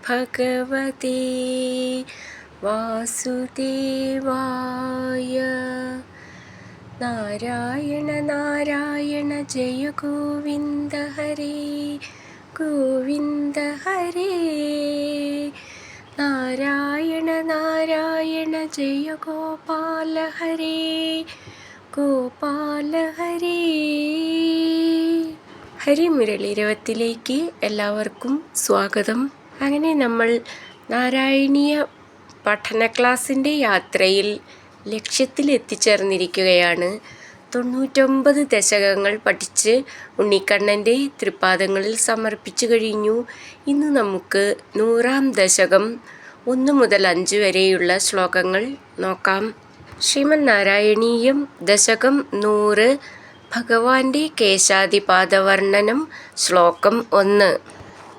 ഭഗവതേ വാസുദേവായ. നാരായണ നാരായണ ജയ ഗോവിന്ദ ഹരേ ഗോവിന്ദ ഹരേ. നാരായണ നാരായണ ജയ ഗോപാല ഹരേ ഗോപാല ഹരേ. ഹരിമുരളീരവത്തിലേക്ക് എല്ലാവർക്കും സ്വാഗതം. അങ്ങനെ നമ്മൾ നാരായണീയ പഠന ക്ലാസ്സിൻ്റെ യാത്രയിൽ ലക്ഷ്യത്തിൽ എത്തിച്ചേർന്നിരിക്കുകയാണ്. 99 ദശകങ്ങൾ പഠിച്ച് ഉണ്ണിക്കണ്ണൻ്റെ തൃപ്പാദങ്ങളിൽ സമർപ്പിച്ചു കഴിഞ്ഞു. ഇന്ന് നമുക്ക് 100ാം ദശകം 1 മുതൽ 5 വരെയുള്ള ശ്ലോകങ്ങൾ നോക്കാം. ശ്രീമദ് നാരായണീയം ദശകം 100 ഭഗവാന്റെ കേശാദിപാദവർണ്ണനം. ശ്ലോകം 1.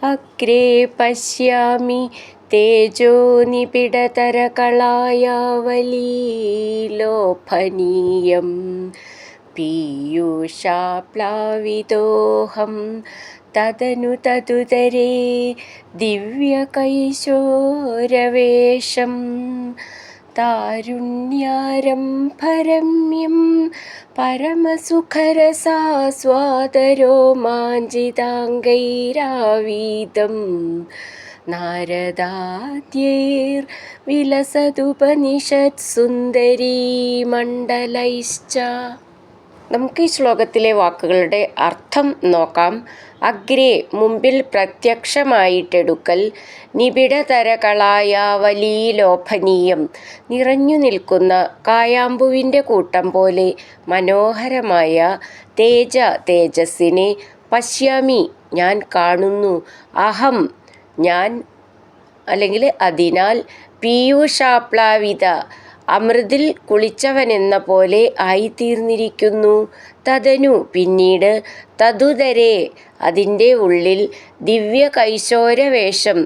അഗ്രേ പശ്യാമി തേജോനിബിഡതരകളായാവലീലോഭനീയം പീയൂഷാപ്ലാവിതോഹം തദനു തദുദരേ ദിവ്യകൈശോരവേഷം താരുണ്യാരംഭരമ്യം പരമസുഖരസാസ്വാദരോമാഞ്ചിതാംഗൈരാവീതം നാരദാദ്യൈർവിലസതുപനിഷത്സുന്ദരീമണ്ഡലൈശ്ച. നമുക്ക് ഈ ശ്ലോകത്തിലെ വാക്കുകളുടെ അർത്ഥം നോക്കാം. അഗ്രേ മുമ്പിൽ പ്രത്യക്ഷമായിട്ടെടുക്കൽ, നിബിഡതരകളായാവലീലോഭനീയം നിറഞ്ഞു നിൽക്കുന്ന കായാമ്പുവിൻ്റെ കൂട്ടം പോലെ മനോഹരമായ തേജസ്സിനെ, പശ്യാമി ഞാൻ കാണുന്നു, അഹം ഞാൻ അല്ലെങ്കിൽ അതിനാൽ, പീയൂഷാപ്ലാവിത അമൃതിൽ കുളിച്ചവനെന്ന പോലെ ആയിത്തീർന്നിരിക്കുന്നു, തദനു പിന്നീട്, തദുദരേ അതിൻ്റെ ഉള്ളിൽ, ദിവ്യ കൈശോരവേഷം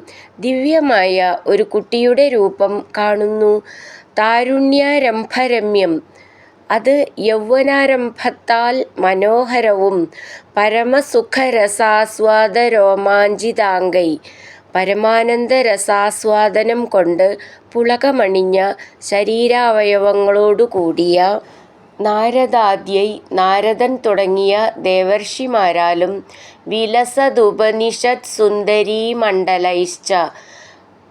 ദിവ്യമായ ഒരു കുട്ടിയുടെ രൂപം കാണുന്നു, താരുണ്യാരംഭരമ്യം അത് യൗവനാരംഭത്താൽ മനോഹരവും, പരമസുഖരസാസ്വാദരോമാഞ്ചിതാംഗൈ പരമാനന്ദരസാസ്വാദനം കൊണ്ട് പുളകമണിഞ്ഞ ശരീരാവയവങ്ങളോടുകൂടിയ, നാരദാദ്യൈ നാരദൻ തുടങ്ങിയ ദേവർഷിമാരാലും, വിലസതുപനിഷത്സുന്ദരീമണ്ഡലൈശ്ച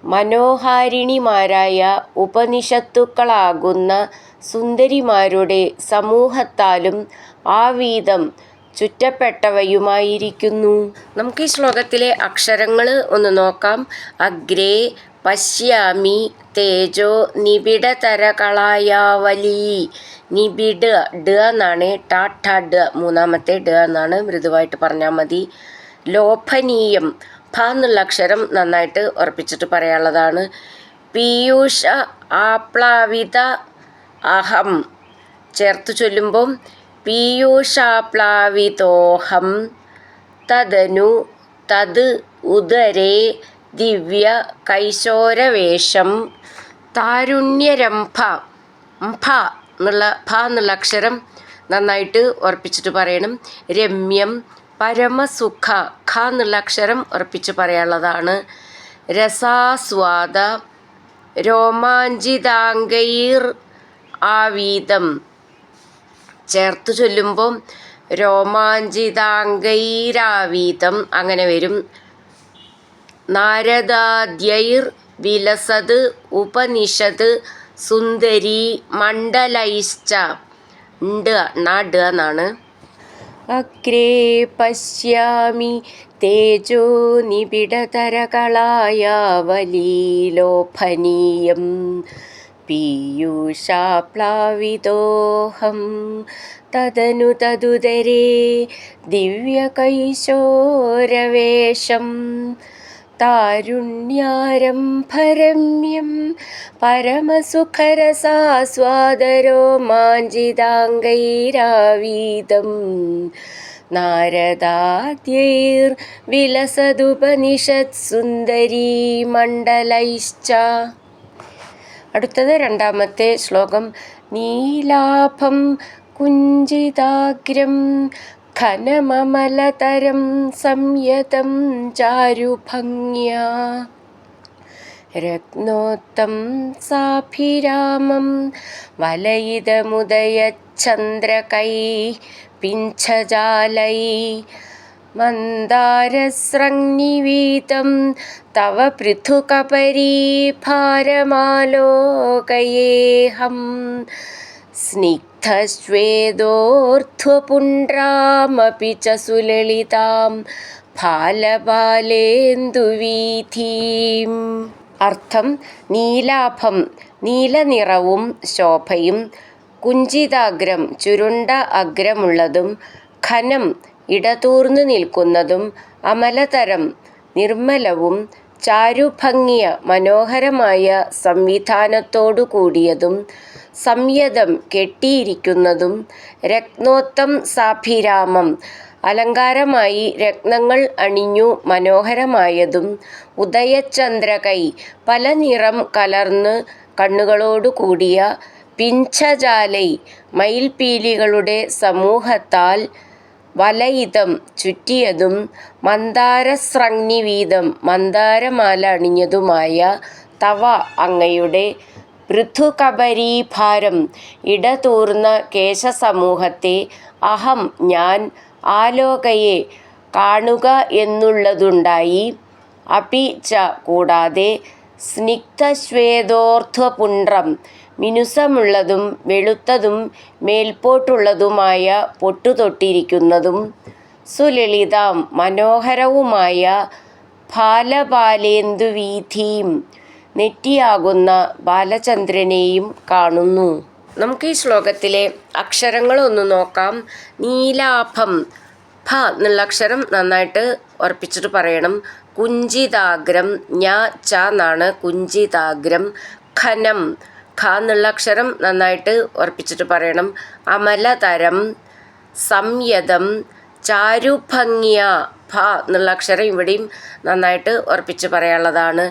മനോഹാരിണിമാരായ ഉപനിഷത്തുക്കളാകുന്ന സുന്ദരിമാരുടെ സമൂഹത്താലും ആവീതം ചുറ്റപ്പെട്ടവയുമായിരിക്കുന്നു. നമുക്ക് ഈ ശ്ലോകത്തിലെ അക്ഷരങ്ങൾ ഒന്ന് നോക്കാം. അഗ്രേ പശ്യാമി തേജോ നിബിഡതരകളായാവലീ. നിബിഡ് ഡ എന്നാണ്, ടാ ഡ മൂന്നാമത്തെ ഡ എന്നാണ്, മൃദുവായിട്ട് പറഞ്ഞാൽ മതി. ലോഭനീയം ഭ എന്നുള്ള അക്ഷരം നന്നായിട്ട് ഉറപ്പിച്ചിട്ട് പറയാനുള്ളതാണ്. പീയൂഷ ആപ്ലാവിത അഹം ചേർത്ത് ചൊല്ലുമ്പം പീയൂഷാപ്ലാവിതോഹം തദനു തത് ഉദരേ ദിവ്യ കൈശോരവേഷം താരുണ്യരംഭ ഭ എന്നുള്ള അക്ഷരം നന്നായിട്ട് ഉറപ്പിച്ചിട്ട് പറയണം. രമ്യം പരമസുഖ ഖ എന്നുള്ള അക്ഷരം ഉറപ്പിച്ച് പറയാനുള്ളതാണ്. രസാസ്വാദ രോമാഞ്ചിതാംഗൈർ ആവീതം ചേർത്ത് ചൊല്ലുമ്പം രോമാഞ്ചിതാംഗൈരാവീതം അങ്ങനെ വരും. നാരദാദ്യൈർ വിലസത് ഉപനിഷത് സുന്ദരീ മണ്ഡലൈശ്ച ണ്ട് എന്നാണ്. അഗ്രേ പശ്യാമി തേജോ നിബിഡതരകളായാവലീലോഭനീയം പീയൂഷാപ്ലാവിതോഹം തദനു തദുദരേ ദിവ്യകൈശോരവേഷം താരുണ്യാരംഭരമ്യം പരമസുഖരസാസ്വാദരോമാഞ്ചിതാംഗൈരാവീതം നാരദാദ്യൈർവിലസതുപനിഷത്സുന്ദരീമണ്ഡലൈശ്ച. അടുത്തത് 2ാമത്തെ ശ്ലോകം. നീലാഭം കുഞ്ചിതാഗ്രം ഘനമമലതരം സംയതം ചാരുഭംഗ്യാ. രത്നോത്തം സാഭിരാമം വലയിതമുദയചന്ദ്രകൈ പിഞ്ചജാലൈ മന്ദാരസ്രഗ്നിവീതം തവ പൃഥുകപരീഭാരമാലോകയേഹം സ്നിഗ്ധശ്വേതോർധ്വപുണ്ഡ്രാമപി ച സുലളിതാം ഫാലപാലേന്ദുവീഥീം. അർത്ഥം: നീലാഭം നീലനിറവും ശോഭയും, കുഞ്ചിതാഗ്രം ചുരുണ്ട അഗ്രമുള്ളതും, ഘനം ഇടതൂർന്നു നിൽക്കുന്നതും, അമലതരം നിർമ്മലവും, ചാരുഭംഗിയ മനോഹരമായ സംവിധാനത്തോടു കൂടിയതും, സംയതം കെട്ടിയിരിക്കുന്നതും, രത്നോത്തം സാഭിരാമം അലങ്കാരമായി രത്നങ്ങൾ അണിഞ്ഞു മനോഹരമായതും, ഉദയചന്ദ്രകൈ പല നിറം കലർന്ന് കണ്ണുകളോടു കൂടിയ, പിഞ്ചജാലൈ മയിൽപീലികളുടെ സമൂഹത്താൽ, വലയിതം ചുറ്റിയതും, മന്ദാരസ്രഗ്നിവീതം മന്ദാരമാല അണിഞ്ഞതുമായ, തവ അങ്ങയുടെ, പൃഥുകപരീഭാരം ഇടതൂർന്ന കേശസമൂഹത്തെ, അഹം ഞാൻ, ആലോകയെ കാണുക എന്നുള്ളതുണ്ടായി, അപി ച കൂടാതെ, സ്നിഗ്ധശ്വേതോർധ്വപുണ്ഡ്രം മിനുസമുള്ളതും വെളുത്തതും മേൽപോട്ടുള്ളതുമായ പൊട്ടുതൊട്ടിരിക്കുന്നതും, സുലളിതാം മനോഹരവുമായ, ഫാലപാലേന്ദുവീഥീം നെറ്റിയാകുന്ന ബാലചന്ദ്രനെയും കാണുന്നു. നമുക്ക് ഈ ശ്ലോകത്തിലെ അക്ഷരങ്ങളൊന്ന് നോക്കാം. നീലാഭം, ഭ എന്നുള്ള അക്ഷരം നന്നായിട്ട് ഉറപ്പിച്ചിട്ട് പറയണം. കുഞ്ചിതാഗ്രം, ഞ ച എന്നാണ് കുഞ്ചിതാഗ്രം. ഘനം, ഖ എന്നുള്ള അക്ഷരം നന്നായിട്ട് ഉറപ്പിച്ചിട്ട് പറയണം. അമലതരം, സംയതം, ചാരുഭംഗിയ, ഭ എന്നുള്ള അക്ഷരം ഇവിടെയും നന്നായിട്ട് ഉറപ്പിച്ച് പറയാനുള്ളതാണ്.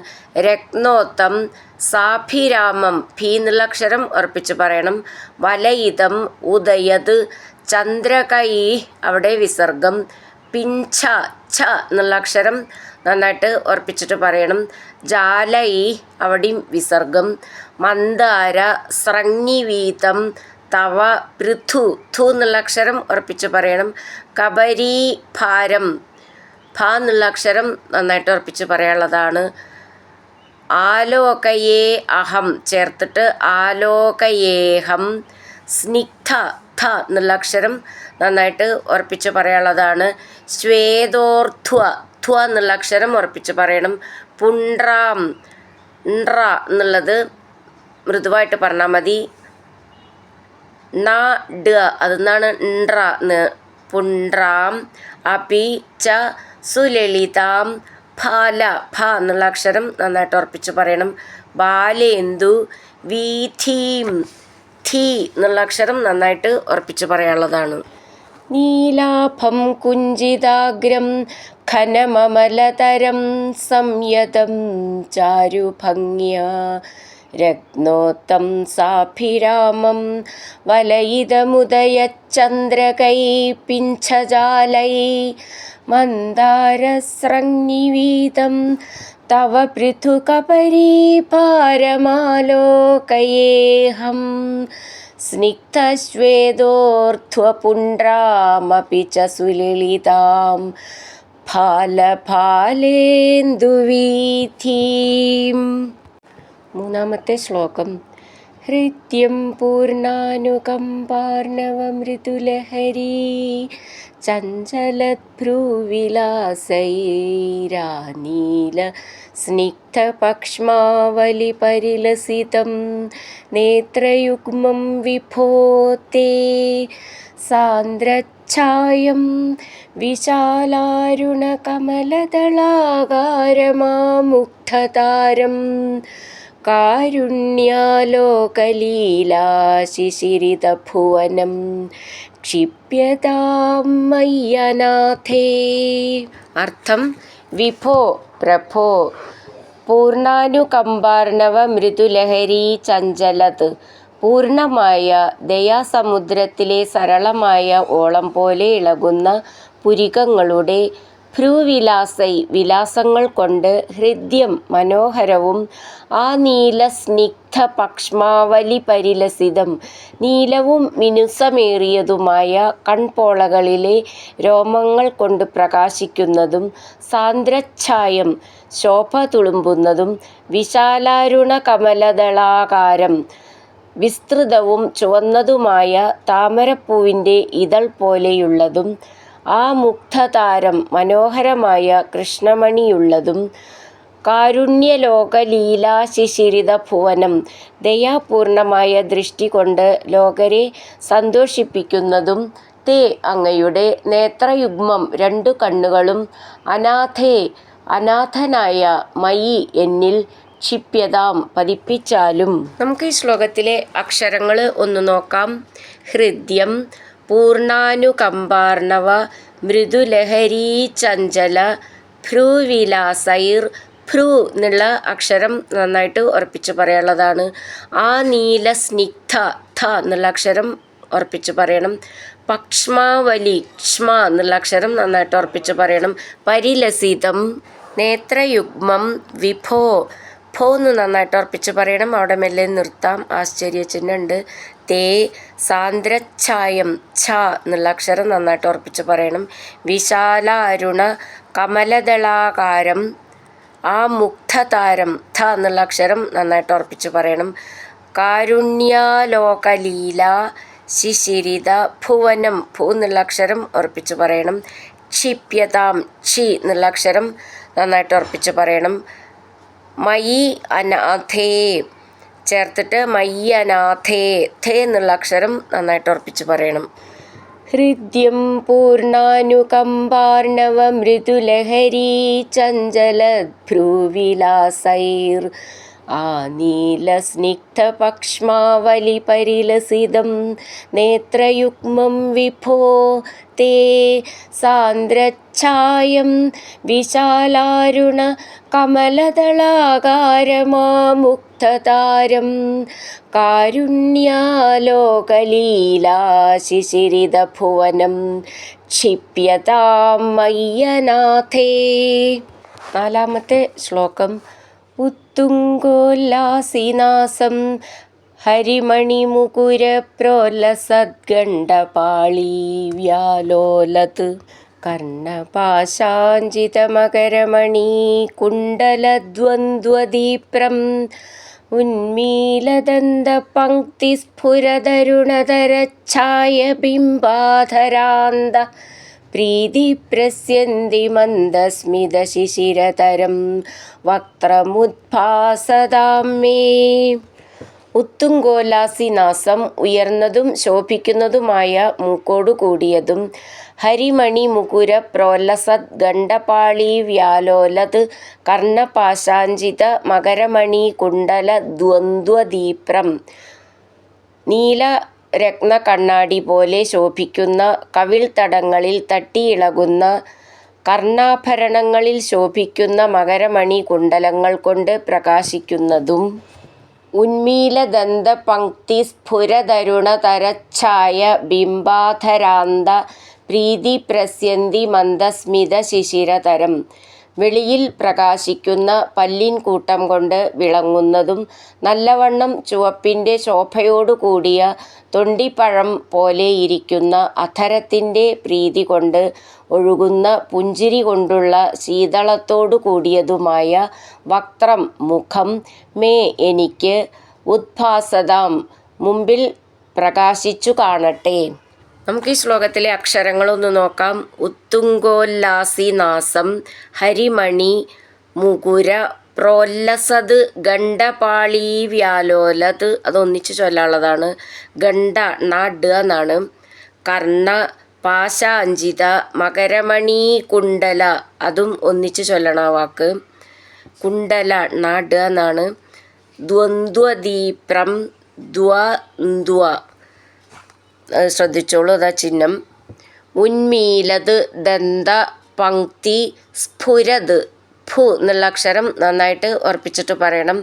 രത്നോത്തം സാഭിരാമം, ഭീ എന്നുള്ള അക്ഷരം ഉറപ്പിച്ച് പറയണം. വലയിതം, ഉദയത്, ചന്ദ്രകൈ അവിടെ വിസർഗം. പിഞ്ച, ഛ എന്നുള്ള അക്ഷരം നന്നായിട്ട് ഉറപ്പിച്ചിട്ട് പറയണം. ജാലൈ അവിടെയും വിസർഗം. മന്ദാര സ്രഗ്നിവീതം തവ പൃഥു, ഥു എന്നുള്ള അക്ഷരം ഉറപ്പിച്ച് പറയണം. കപരീഭാരം, ഭ എന്നുള്ള അക്ഷരം നന്നായിട്ട് ഉറപ്പിച്ച് പറയാനുള്ളതാണ്. ആലോകയേ അഹം ചേർത്തിട്ട് ആലോകയേഹം. സ്നിഗ്ധ, ഥ എന്നുള്ള അക്ഷരം നന്നായിട്ട് ഉറപ്പിച്ച് പറയാനുള്ളതാണ്. ശ്വേതോർധ്വ, ധ്വ എന്നുള്ള അക്ഷരം ഉറപ്പിച്ച് പറയണം. പുണ്ഡ്രാം, ണ്ട്ര എന്നുള്ളത് മൃദുവായിട്ട് പറഞ്ഞാൽ മതി. ണ ഡ അതെന്നാണ് ണ്ട്ര എന്ന്. പുണ്ഡ്രാം അപി ച സുലളിതാം ഫാല, ഫ എന്നുള്ള അക്ഷരം നന്നായിട്ട് ഉറപ്പിച്ച് പറയണം. ബാലേന്ദു വീഥീം, ധീ എന്നുള്ള അക്ഷരം നന്നായിട്ട് ഉറപ്പിച്ച് പറയാനുള്ളതാണ്. നീലാഭം കുഞ്ചിതാഗ്രം ഘനമമലതരം സംയതം ചാരുഭംഗ്യ രത്നോത്തം സാഭിരാമം വലയിതമുദയചന്ദ്രകൈ പിഞ്ചജാലൈ മന്ദാരസ്രഗ്നിവീതം തവ പൃഥുകപരീഭാരമാലോകയേഹം സ്നിഗ്ധശ്വേതോർധ്വപുണ്ഡ്രാമപി ച സുലളിതാം ഫാലപാലേന്ദുവീഥീം. മൂന്നാമത്തെ ശ്ലോകം. ഹൃദ്യം പൂർണ്ണാനുകമ്പാർണവമൃദുലഹരീ ചഞ്ചലദ്ഭ്രൂവിലാസൈരാനീല സ്നിഗ്ധപക്ഷ്മാവലിപരിലസിതം നേത്രയുഗ്മം വിഭോ തേ സാന്ദ്രച്ഛായം വിശാലാരുണകമലദളാകാരമാമുഗ്ധതാരം കാരുണ്യാലോകലീലാശിശിരിതഭുവനം ക്ഷിപ്യതാം മയ്യനാഥേ. അർത്ഥം: വിഭോ, പ്രഭോ, പൂർണ്ണാനുകമ്പാർണവ മൃദുലഹരി ചഞ്ചലത്, പൂർണ്ണമായ ദയാസമുദ്രത്തിലെ സരളമായ ഓളം പോലെ ഇളകുന്ന പുരികങ്ങളുടെ ഭ്രൂവിലാസൈ വിലാസങ്ങൾ കൊണ്ട് ഹൃദ്യം മനോഹരവും ആ നീലസ്നിഗ്ധ പക്ഷ്മാവലി പരിലസിതം നീലവും മിനുസമേറിയതുമായ കൺപോളകളിലെ രോമങ്ങൾ കൊണ്ട് പ്രകാശിക്കുന്നതും സാന്ദ്രച്ഛായം ശോഭ തുളുമ്പുന്നതും വിശാലാരുണ കമലദളാകാരം വിസ്തൃതവും ചുവന്നതുമായ താമരപ്പൂവിൻ്റെ ഇതൾ പോലെയുള്ളതും ആ മുഗ്ധതാരം മനോഹരമായ കൃഷ്ണമണിയുള്ളതും കാരുണ്യലോകലീലാശിശിരിത ഭുവനം ദയാപൂർണമായ ദൃഷ്ടി കൊണ്ട് ലോകരെ സന്തോഷിപ്പിക്കുന്നതും തേ അങ്ങയുടെ നേത്രയുഗ്മം രണ്ടു കണ്ണുകളും അനാഥേ അനാഥനായ മയി എന്നിൽ ക്ഷിപ്യതാം പതിപ്പിച്ചാലും. നമുക്ക് ഈ ശ്ലോകത്തിലെ അക്ഷരങ്ങൾ ഒന്ന് നോക്കാം. ഹൃദ്യം പൂർണ്ണാനുകമ്പാർണവ മൃദുലഹരീ ചഞ്ചല ഭ്രൂവിലാസൈർ. ഭ്രൂ എന്നുള്ള അക്ഷരം നന്നായിട്ട് ഉറപ്പിച്ച് പറയാനുള്ളതാണ്. ആ നീലസ്നിഗ്ധ ഥ എന്നുള്ള അക്ഷരം ഉറപ്പിച്ച് പറയണം. പക്ഷ്മാവലി ക്ഷ്മ എന്നുള്ള അക്ഷരം നന്നായിട്ട് ഉറപ്പിച്ച് പറയണം. പരിലസിതം നേത്രയുഗ്മം വിഭോ ഭോ എന്ന് നന്നായിട്ട് ഉറപ്പിച്ച് പറയണം. അവിടെ മെല്ലെ നിർത്താം, ആശ്ചര്യചിഹ്നമുണ്ട്. തേ സാന്ദ്രച്ഛായം ഛ എന്നുള്ള അക്ഷരം നന്നായിട്ട് ഉറപ്പിച്ച് പറയണം. വിശാല അരുണ കമലദളാകാരം ആ മുഗ്ധതാരം ഥ എന്നുള്ള അക്ഷരം നന്നായിട്ട് ഉറപ്പിച്ച് പറയണം. കാരുണ്യാലോകലീല ശിശിരിത ഭുവനം ഭൂ എന്നുള്ള അക്ഷരം ഉറപ്പിച്ച് പറയണം. ക്ഷിപ്യതാം ക്ഷി എന്നുള്ള അക്ഷരം നന്നായിട്ട് ഉറപ്പിച്ച് പറയണം. മയി അനാഥേ ചേർത്തിട്ട് മയി അനാഥേ ഥേ എന്നുള്ള അക്ഷരം നന്നായിട്ട് ഉറപ്പിച്ച് പറയണം. ഹൃദ്യം പൂർണ്ണാനുകമ്പാർണവ മൃദുലഹരീ ചഞ്ചലഭ്രൂവിലാസൈർ ആ നീലസ്നിഗ്ധ പക്ഷ്മാവലി പരിലസിതം നേത്രയുഗ്മം വിഭോ തേ സാന്ദ്രച്ഛായം വിശാലാരുണ കമലദളാകാരമാമുക്തതാരം കാരുണ്യാലോകലീലാശിശിരിതഭുവനം ക്ഷിപ്യതാം മയ്യനാഥേ. നാലാമത്തെ ശ്ലോകം. ഉത്തുംഗോല്ലാസിനാസം ഹരിമണിമുകുരപ്രോല്ലസദ്ഗണ്ഡപാളീ വ്യാലോലത് കർണപാശാഞ്ചിതമകരമണീ കുണ്ടലദ്വന്ദ്വദീപ്രം ഉന്മീലദന്തപങ്ക്തിസ്ഫുരതരുണതരച്ഛായബിംബാധരാന്ത പ്രീതിപ്രസ്യന്തി മന്ദസ്മിതശിശിരതരം വക്ത്രമുദ്ഭാസതാം മേ. ഉത്തുംഗോല്ലാസിനാസം ഉയർന്നതും ശോഭിക്കുന്നതുമായ മൂക്കോടു കൂടിയതും ഹരിമണി മുകുര പ്രോല്ലസത് ഗണ്ഡപാളി വ്യാലോലത് കർണപാശാഞ്ചിത മകരമണി കുണ്ടല ദ്വന്ദ്വദീപ്രം നീല രത്ന കണ്ണാടി പോലെ ശോഭിക്കുന്ന കവിൾത്തടങ്ങളിൽ തട്ടിയിളകുന്ന കർണാഭരണങ്ങളിൽ ശോഭിക്കുന്ന മകരമണി കുണ്ടലങ്ങൾ കൊണ്ട് പ്രകാശിക്കുന്നതും ഉന്മീലദന്തപങ്ക്തി സ്ഫുരതരുണതരച്ഛായ ബിംബാധരാന്ത പ്രീതിപ്രസ്യന്തി മന്ദസ്മിത ശിശിരതരം വെളിയിൽ പ്രകാശിക്കുന്ന പല്ലിൻ കൂട്ടം കൊണ്ട് വിളങ്ങുന്നതും നല്ലവണ്ണം ചുവപ്പിൻ്റെ ശോഭയോടു കൂടിയ തൊണ്ടിപ്പഴം പോലെയിരിക്കുന്ന അധരത്തിൻ്റെ പ്രീതി കൊണ്ട് ഒഴുകുന്ന പുഞ്ചിരി കൊണ്ടുള്ള ശീതളത്തോടു കൂടിയതുമായ വക്ത്രം മുഖം മേ എനിക്ക് ഉദ്ഭാസതാം മുമ്പിൽ പ്രകാശിച്ചു കാണട്ടെ. നമുക്ക് ഈ ശ്ലോകത്തിലെ അക്ഷരങ്ങളൊന്ന് നോക്കാം. ഉത്തുംഗോല്ലാസിനാസം ഹരിമണി മുകുര പ്രോല്ലസത് ഗണ്ഡപാളീ വ്യാലോലത് അതൊന്നിച്ച് ചൊല്ലാനുള്ളതാണ്. ഗണ്ഡ ഡ് എന്നാണ്. കർണ പാശാഞ്ചിത മകരമണി കുണ്ടല അതും ഒന്നിച്ച് ചൊല്ലണ വാക്ക്. കുണ്ടല ഡ് എന്നാണ്. ദ്വന്ദ്വദീപ്രം ദ്വന്ദ്വ ശ്രദ്ധിച്ചോളൂ, അതാ ചിഹ്നം. ഉന്മീലത് ദന്ത പങ്ക്തി സ്ഫുരത് ഫു എന്നുള്ള അക്ഷരം നന്നായിട്ട് ഉറപ്പിച്ചിട്ട് പറയണം.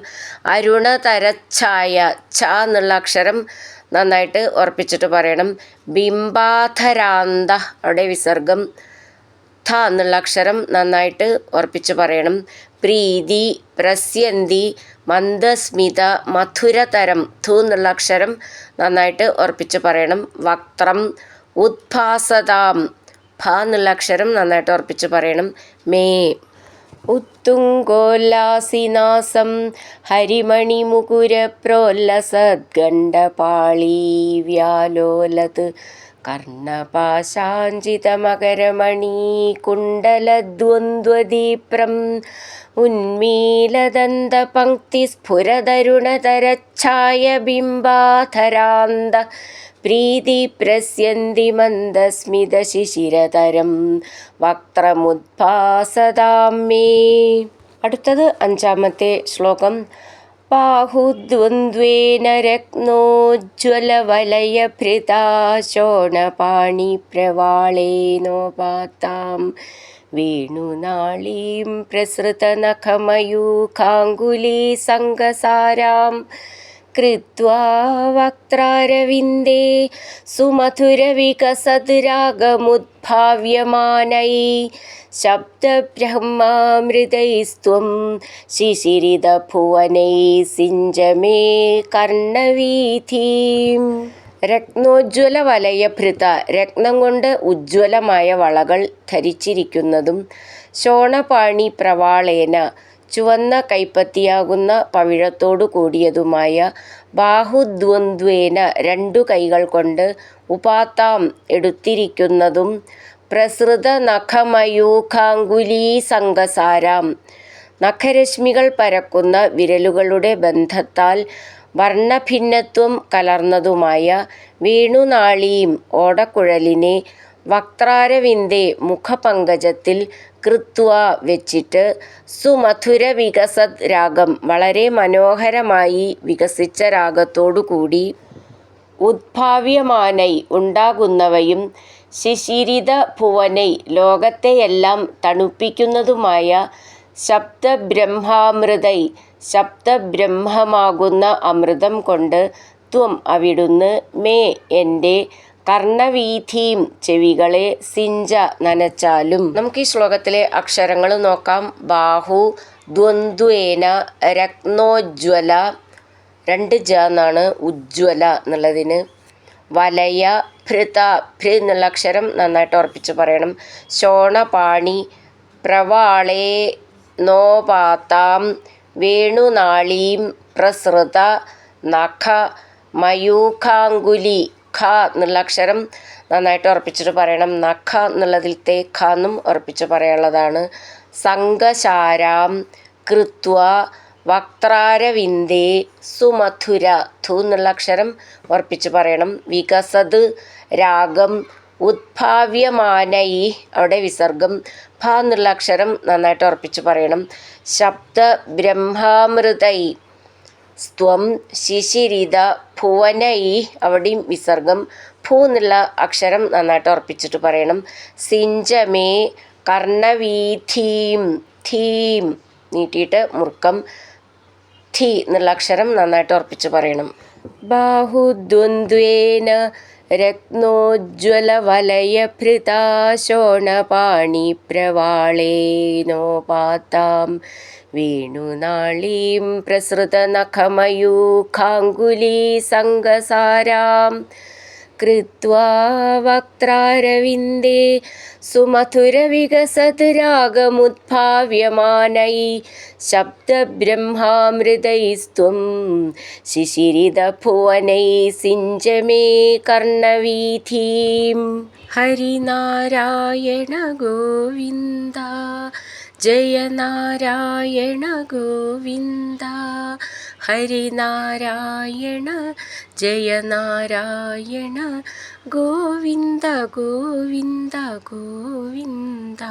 അരുണതരച്ഛായ ഛ എന്നുള്ള അക്ഷരം നന്നായിട്ട് ഉറപ്പിച്ചിട്ട് പറയണം. ബിംബാധരാന്ത അവിടെ വിസർഗം. ഥ എന്നുള്ള അക്ഷരം നന്നായിട്ട് ഉറപ്പിച്ച് പറയണം. പ്രീതി, പ്രസ്യന്തി, മന്ദസ്മിത, മധുരതരം. ഥു എന്നുള്ള അക്ഷരം നന്നായിട്ട് ഉറപ്പിച്ച് പറയണം. വക്ത്രം, ഉദ്ഭാസതാം. ഭ എന്നുള്ള അക്ഷരം നന്നായിട്ട് ഉറപ്പിച്ച് പറയണം. മേ. ഉത്തുംഗോല്ലാസിനാസം ഹരിമണിമുകുരപ്രോല്ലസദ്ഗണ്ഡപാളീ വ്യാലോലത് കർണപാശാഞ്ചിതമകരമണീകുണ്ഡലദ്വന്ദ്വദീപ്രം ഉന്മീലദന്തപങ്ക്തിസ്ഫുരതരുണതരച്ഛായബിംബാധരാന്ത പ്രീതിപ്രസ്യന്തി മന്ദസ്മിതശിശിരതരം വക്ത്രമുദ്ഭാസതാം മേ. അടുത്തത് 5-ാമത്തെ ശ്ലോകം. ബാഹുദ്വന്ദ്വേന രത്നോജ്വലവലയഭൃതാ ശോണപാണിപ്രവാളേനോപാത്താം വേണുനാളീം പ്രസൃതനഖമയൂഖാങ്കുലീസംഗസാരാം കൃത്വാ വക്ത്രരവിന്ദേ സുമധുരവികസദ്രാഗമുദ്ഭാവ്യമാനൈ ശബ്ദബ്രഹ്മാമൃതൈസ്ത്വം ശിശിരിതഭുവനൈ സിഞ്ച മേ കർണവീഥീം. രത്നോജ്വല വലയഭൃത, രത്നം കൊണ്ട് ഉജ്ജ്വലമായ വളകൾ ധരിച്ചിരിക്കുന്നതും ശോണപാണി പ്രവാളേന, ചുവന്ന കൈപ്പത്തിയാകുന്ന പവിഴത്തോടു കൂടിയതുമായ ബാഹുദ്വന്ദ്വേന, 2 കൈകൾ കൊണ്ട് ഉപാത്താം എടുത്തിരിക്കുന്നതും പ്രസൃത നഖമയൂഖാങ്കുലീസംഗസാരാം, നഖരശ്മികൾ പരക്കുന്ന വിരലുകളുടെ ബന്ധത്താൽ വർണ്ണഭിന്നത്വം കലർന്നതുമായ വേണുനാളീം, ഓടക്കുഴലിനെ വക്ത്രാരവിന്ദേ, മുഖപങ്കജത്തിൽ കൃത്വാ, വെച്ചിട്ട് സുമധുര വികസത് രാഗം, വളരെ മനോഹരമായി വികസിച്ച രാഗത്തോടുകൂടി ഉദ്ഭാവ്യമാനൈ, ഉണ്ടാകുന്നവയും ശിശിരിത ഭുവനൈ, ലോകത്തെയെല്ലാം തണുപ്പിക്കുന്നതുമായ ശബ്ദബ്രഹ്മാമൃതൈ, ശബ്ദബ്രഹ്മമാകുന്ന അമൃതം കൊണ്ട് ത്വം, അവിടുന്ന് മേ, എൻ്റെ കർണവീഥീം, ചെവികളെ സിഞ്ച, നനച്ചാലും. നമുക്ക് ഈ ശ്ലോകത്തിലെ അക്ഷരങ്ങൾ നോക്കാം. ബാഹു, ദ്വന്ദ്വേന, രത്നോജ്വല, 2 ജ എന്നാണ് ഉജ്ജ്വല എന്നുള്ളതിന്. വലയ, ഭൃത, ഭൃ എന്നുള്ള അക്ഷരം നന്നായിട്ട് ഉറപ്പിച്ച് പറയണം. ശോണപാണി, പ്രവാളേ നോപാത്താം വേണുനാളീം പ്രസൃത നഖ മയൂഖാങ്കുലി. ഖ എന്നുള്ള അക്ഷരം നന്നായിട്ട് ഉറപ്പിച്ചിട്ട് പറയണം. നഖ എന്നുള്ളതിലത്തെ ഖ എന്നും ഉറപ്പിച്ച് പറയാനുള്ളതാണ്. സംഗശാരാം കൃത്വ വക്ത്രാരവിന്ദേ സുമധുര, ധു എന്നുള്ള അക്ഷരം ഉറപ്പിച്ച് പറയണം. വികസത് രാഗം, ഉദ്ഭാവ്യമാനൈ, അവിടെ വിസർഗം. ഭ എന്നുള്ള അക്ഷരം നന്നായിട്ട് ഉറപ്പിച്ച് പറയണം. ശബ്ദ ബ്രഹ്മാമൃതൈ സ്ത്വം ശിശിരിത ഭുവനൈ, അവിടെയും വിസർഗം. ഭൂ എന്നുള്ള അക്ഷരം നന്നായിട്ട് ഉറപ്പിച്ചിട്ട് പറയണം. സിഞ്ചമേ കർണവീഥീം, ഥീം നീട്ടിയിട്ട് മുറുക്കം. ഥി എന്നുള്ള അക്ഷരം നന്നായിട്ട് ഉറപ്പിച്ച് പറയണം. ബാഹുദ്വന്ദ്വേന രത്നോജ്വലവലയഭൃതാ ശോണപാണി പ്രവാളേനോപാത്താം വേണുനാളീം പ്രസൃതനഖമയൂഖാങ്കുലീസംഗസാരാം കൃത്വാ വക്ത്രാരവിന്ദേ സുമധുരവികസത് രാഗമുദ്ഭാവ്യമാനൈ ശബ്ദബ്രഹ്മാമൃതൈസ്ത്വം ശിശിരിതഭുവനൈ സിഞ്ച മേ കർണവീഥീം. ഹരിനാരായണ ഗോവിന്ദ, ജയ നാരായണ ഗോവിന്ദ. ഹരിനാരായണ ജയ നാരായണ ഗോവിന്ദ ഗോവിന്ദ ഗോവിന്ദ.